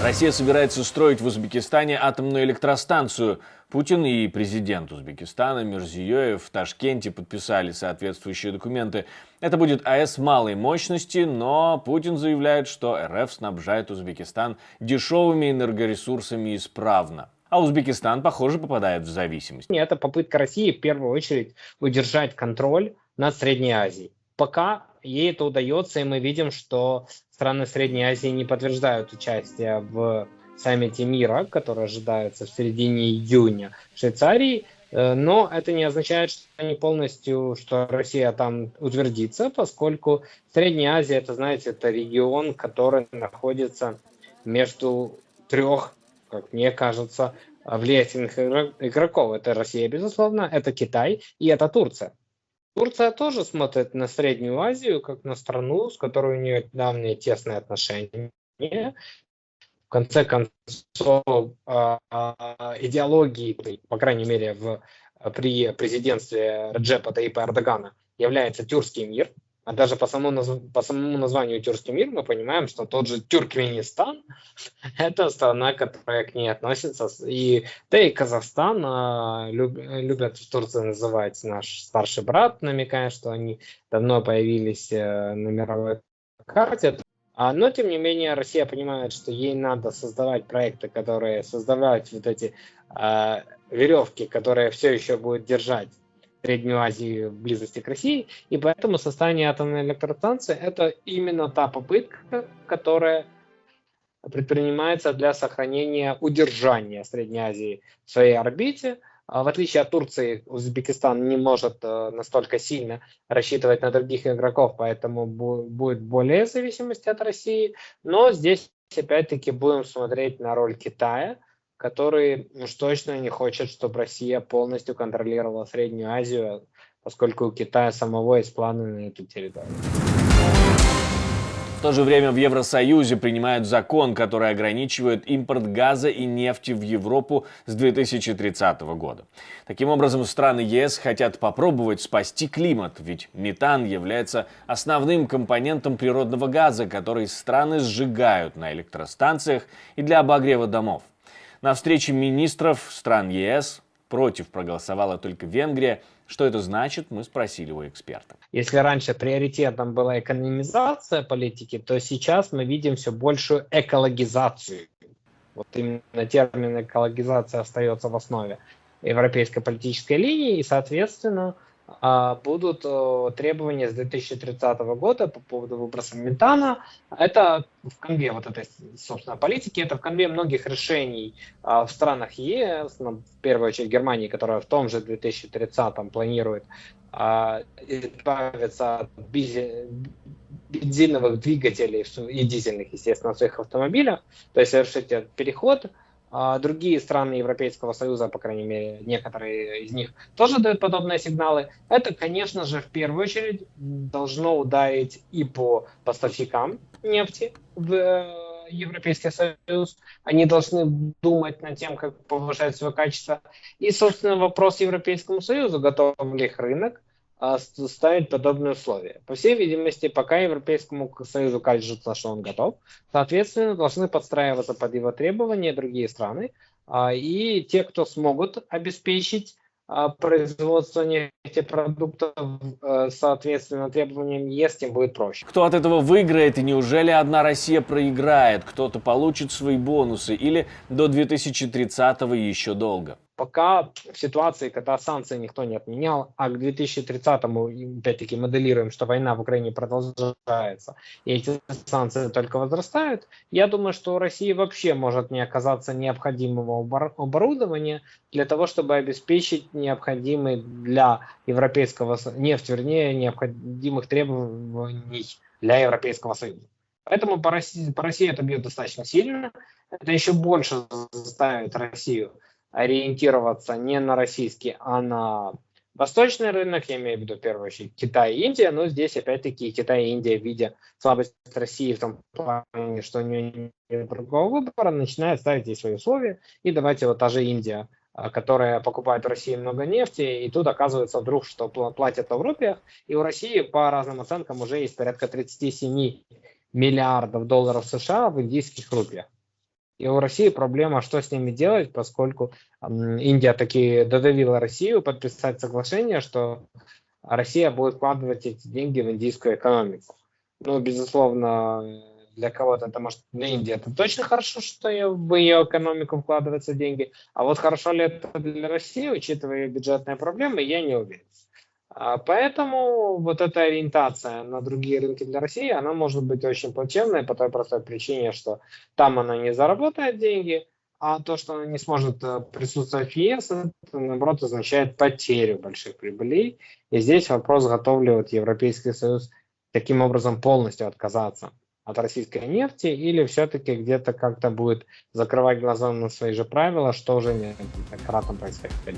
Россия собирается строить в Узбекистане атомную электростанцию. Путин и президент Узбекистана Мирзиёев в Ташкенте подписали соответствующие документы. Это будет АЭС малой мощности, но Путин заявляет, что РФ снабжает Узбекистан дешевыми энергоресурсами исправно. А Узбекистан, похоже, попадает в зависимость. Это попытка России в первую очередь удержать контроль над Средней Азией. Пока ей это удается, и мы видим, что страны Средней Азии не подтверждают участие в саммите мира, который ожидается в середине июня в Швейцарии. Но это не означает, что они полностью, что Россия там утвердится, поскольку Средняя Азия, это, знаете, это регион, который находится между трех, как мне кажется, влиятельных игроков. Это Россия, безусловно, это Китай и это Турция. Турция тоже смотрит на Среднюю Азию как на страну, с которой у нее давние тесные отношения. В конце концов, идеологией, по крайней мере, при президентстве Реджепа Таyyипа Эрдогана является тюркский мир. А даже по самому названию тюркский мир мы понимаем, что тот же Тюркменистан – это страна, которая к ней относится. Да и Казахстан любят в Турции называть наш старший брат, намекая, что они давно появились на мировой карте. Но, тем не менее, Россия понимает, что ей надо создавать проекты, которые создавают вот эти веревки, которые все еще будут держать Среднюю Азию в близости к России, и поэтому создание атомной электростанции – это именно та попытка, которая предпринимается для сохранения удержания Средней Азии в своей орбите. В отличие от Турции, Узбекистан не может настолько сильно рассчитывать на других игроков, поэтому будет более зависимости от России. Но здесь опять-таки будем смотреть на роль Китая, который уж точно не хочет, чтобы Россия полностью контролировала Среднюю Азию, поскольку у Китая самого есть планы на эту территорию. В то же время в Евросоюзе принимают закон, который ограничивает импорт газа и нефти в Европу с 2030 года. Таким образом, страны ЕС хотят попробовать спасти климат, ведь метан является основным компонентом природного газа, который страны сжигают на электростанциях и для обогрева домов. На встрече министров стран ЕС против проголосовала только Венгрия. Что это значит, мы спросили у эксперта. Если раньше приоритетом была экономизация политики, то сейчас мы видим все большую экологизацию. Вот именно термин экологизация остается в основе европейской политической линии, и, соответственно, будут требования с 2030 года по поводу выброса метана. Это в конве вот этой, собственно, политики, это в конве многих решений в странах ЕС, в первую очередь Германии, которая в том же 2030 планирует избавиться от бензиновых двигателей и дизельных, естественно, в своих автомобилях, то есть совершить этот переход. Другие страны Европейского Союза, по крайней мере, некоторые из них тоже дают подобные сигналы. Это, конечно же, в первую очередь должно ударить и по поставщикам нефти в Европейский Союз. Они должны думать над тем, как повышать свое качество. И, собственно, вопрос Европейскому Союзу, готов ли их рынок ставить подобные условия. По всей видимости, пока Европейскому Союзу кажется, что он готов, соответственно, должны подстраиваться под его требования другие страны, и те, кто смогут обеспечить производство нефтепродуктов соответственно требованиям ЕС, тем будет проще. Кто от этого выиграет, и неужели одна Россия проиграет? Кто-то получит свои бонусы или до 2030-го еще долго? Пока в ситуации, когда санкции никто не отменял, а к 2030-му, опять-таки, моделируем, что война в Украине продолжается, и эти санкции только возрастают, я думаю, что у России вообще может не оказаться необходимого оборудования для того, чтобы обеспечить необходимый для европейского нефть, вернее, необходимых требований для Европейского Союза. Поэтому по России это бьет достаточно сильно. Это еще больше заставит Россию ориентироваться не на российский, а на восточный рынок, я имею в виду в первую очередь Китай и Индия, но здесь опять-таки Китай и Индия, видя слабость России в том плане, что у нее нет другого выбора, начинают ставить здесь свои условия, и давайте вот та же Индия, которая покупает в России много нефти, и тут оказывается вдруг, что платят в рупиях, и у России по разным оценкам уже есть порядка 37 миллиардов долларов США в индийских рупиях. И у России проблема, что с ними делать, поскольку Индия таки додавила Россию подписать соглашение, что Россия будет вкладывать эти деньги в индийскую экономику. Ну, безусловно, для кого-то это может, для Индии это точно хорошо, что в ее экономику вкладываются деньги, а вот хорошо ли это для России, учитывая ее бюджетные проблемы, я не уверен. Поэтому вот эта ориентация на другие рынки для России, она может быть очень плачевной по той простой причине, что там она не заработает деньги, а то, что она не сможет присутствовать в ЕС, это, наоборот, означает потерю больших прибылей. И здесь вопрос, готов ли вот Европейский Союз таким образом полностью отказаться от российской нефти, или все-таки где-то как-то будет закрывать глаза на свои же правила, что уже неоднократно происходило.